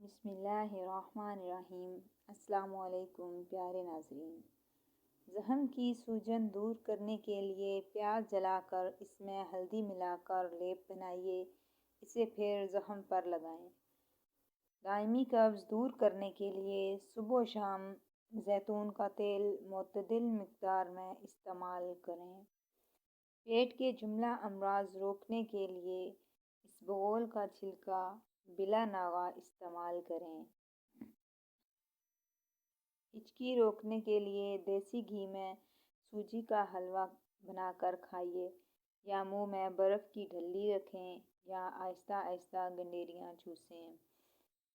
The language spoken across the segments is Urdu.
بسم اللہ الرحمن الرحیم۔ السلام علیکم پیارے ناظرین۔ زخم کی سوجن دور کرنے کے لیے پیاز جلا کر اس میں ہلدی ملا کر لیپ بنائیے، اسے پھر زخم پر لگائیں۔ دائمی قبض دور کرنے کے لیے صبح و شام زیتون کا تیل معتدل مقدار میں استعمال کریں۔ پیٹ کے جملہ امراض روکنے کے لیے اسبغول کا چھلکا بلا ناغہ استعمال کریں۔ ہچکی روکنے کے لیے دیسی گھی میں سوجی کا حلوہ بنا کر کھائیے، یا منہ میں برف کی ڈھلی رکھیں یا آہستہ آہستہ گنڈیریاں چوسیں۔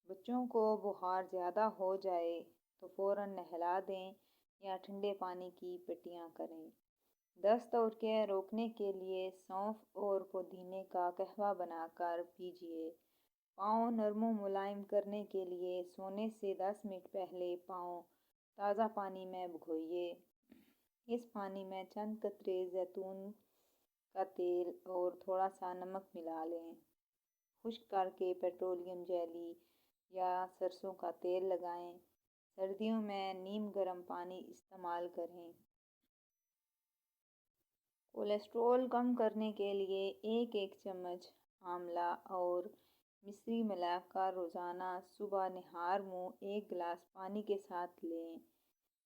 بچوں کو بخار زیادہ ہو جائے تو فوراً نہلا دیں یا ٹھنڈے پانی کی پٹیاں کریں۔ دست اور کے روکنے کے لیے سونف اور پودینے کا قہوہ بنا کر پیجیے۔ پاؤں نرم و ملائم کرنے کے لیے سونے سے 10 منٹ پہلے پاؤں تازہ پانی میں بھگوئیے۔ اس پانی میں چند قطرے زیتون کا تیل اور تھوڑا سا نمک ملا لیں۔ خشک کر کے پیٹرولیم جیلی یا سرسوں کا تیل لگائیں۔ سردیوں میں نیم گرم پانی استعمال کریں۔ کولیسٹرول کم کرنے کے لیے ایک چمچ آملہ اور مصری ملا کر روزانہ صبح نہار منہ 1 گلاس پانی کے ساتھ لیں۔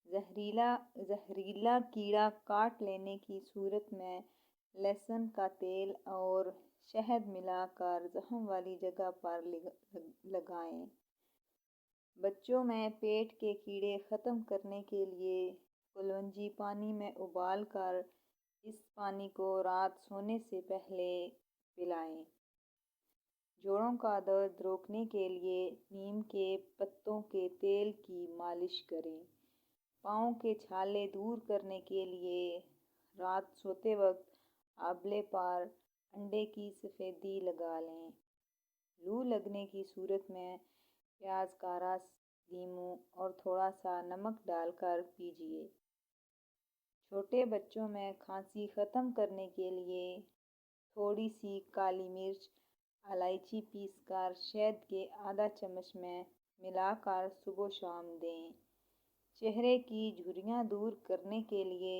زہریلا کیڑا کاٹ لینے کی صورت میں لہسن کا تیل اور شہد ملا کر زخم والی جگہ پر لگائیں۔ بچوں میں پیٹ کے کیڑے ختم کرنے کے لیے کلونجی پانی میں ابال کر اس پانی کو رات سونے سے پہلے پلائیں۔ جوڑوں کا درد روکنے کے لیے نیم کے پتوں کے تیل کی مالش کریں۔ پاؤں کے چھالے دور کرنے کے لیے رات سوتے وقت آبلے پر انڈے کی سفیدی لگا لیں۔ لو لگنے کی صورت میں پیاز کا رس، لیموں اور تھوڑا سا نمک ڈال کر پیجیے۔ چھوٹے بچوں میں کھانسی ختم کرنے کے لیے تھوڑی سی کالی مرچ، الائچی پیس کر شہد کے آدھا چمچ میں ملا کر صبح و شام دیں۔ چہرے کی جھریاں دور کرنے کے لیے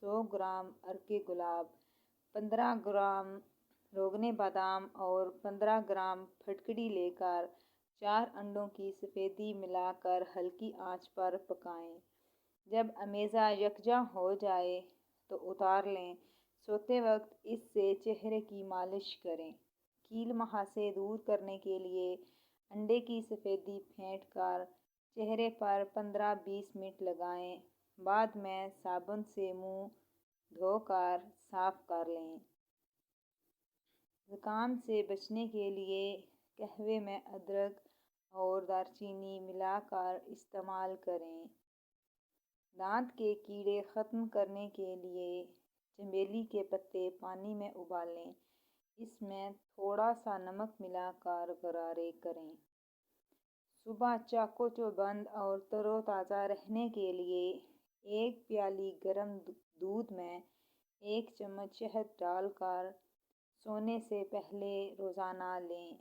100 گرام عرق گلاب، 15 گرام روغن بادام اور 15 گرام پھٹکڑی لے کر 4 انڈوں کی سفیدی ملا کر ہلکی آنچ پر پکائیں۔ جب امیزہ یکجا ہو جائے تو اتار لیں۔ سوتے وقت اس سے چہرے کی مالش کریں۔ کیل مہاسے دور کرنے کے لیے انڈے کی سفیدی پھینٹ کر چہرے پر 15-20 منٹ لگائیں، بعد میں صابن سے منہ دھو کر صاف کر لیں۔ زکام سے بچنے کے لیے قہوے میں ادرک اور دارچینی ملا کر استعمال کریں۔ دانت کے کیڑے ختم کرنے کے لیے چنبیلی کے پتے پانی میں ابالیں، اس میں تھوڑا سا نمک ملا کر غرارے کریں۔ صبح چاقو چوبند اور تر و تازہ رہنے کے لیے 1 پیالی گرم دودھ میں 1 چمچ شہد ڈال کر سونے سے پہلے روزانہ لیں۔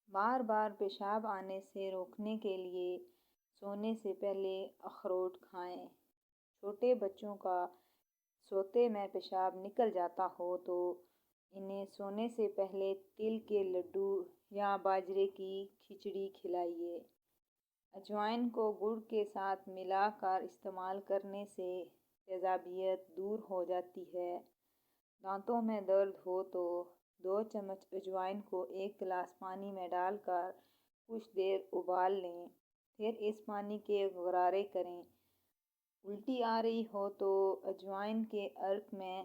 بار بار پیشاب آنے سے روکنے کے لیے سونے سے پہلے اخروٹ کھائیں۔ چھوٹے بچوں کا سوتے میں پیشاب نکل جاتا ہو تو انہیں سونے سے پہلے تل کے لڈو یا باجرے کی کھچڑی کھلائیے۔ اجوائن کو گڑ کے ساتھ ملا کر استعمال کرنے سے تیزابیت دور ہو جاتی ہے۔ دانتوں میں درد ہو تو 2 چمچ اجوائن کو 1 گلاس پانی میں ڈال کر کچھ دیر ابال لیں، پھر اس پانی کے غرارے کریں۔ الٹی آ رہی ہو تو اجوائن کے عرق میں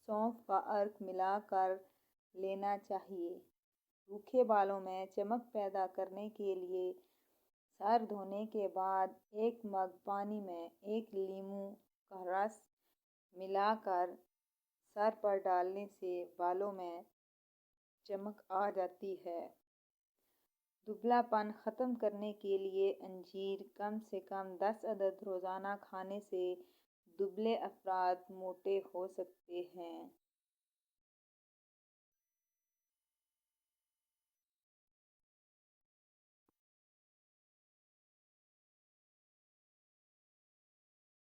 سونف کا عرق ملا کر لینا چاہیے۔ روکھے بالوں میں چمک پیدا کرنے کے لیے سر دھونے کے بعد 1 مگ پانی میں 1 لیموں کا رس ملا کر سر پر ڈالنے سے بالوں میں چمک آ جاتی ہے۔ دبلا پن ختم کرنے کے لیے انجیر کم سے کم 10 عدد روزانہ کھانے سے دبلے افراد موٹے ہو سکتے ہیں۔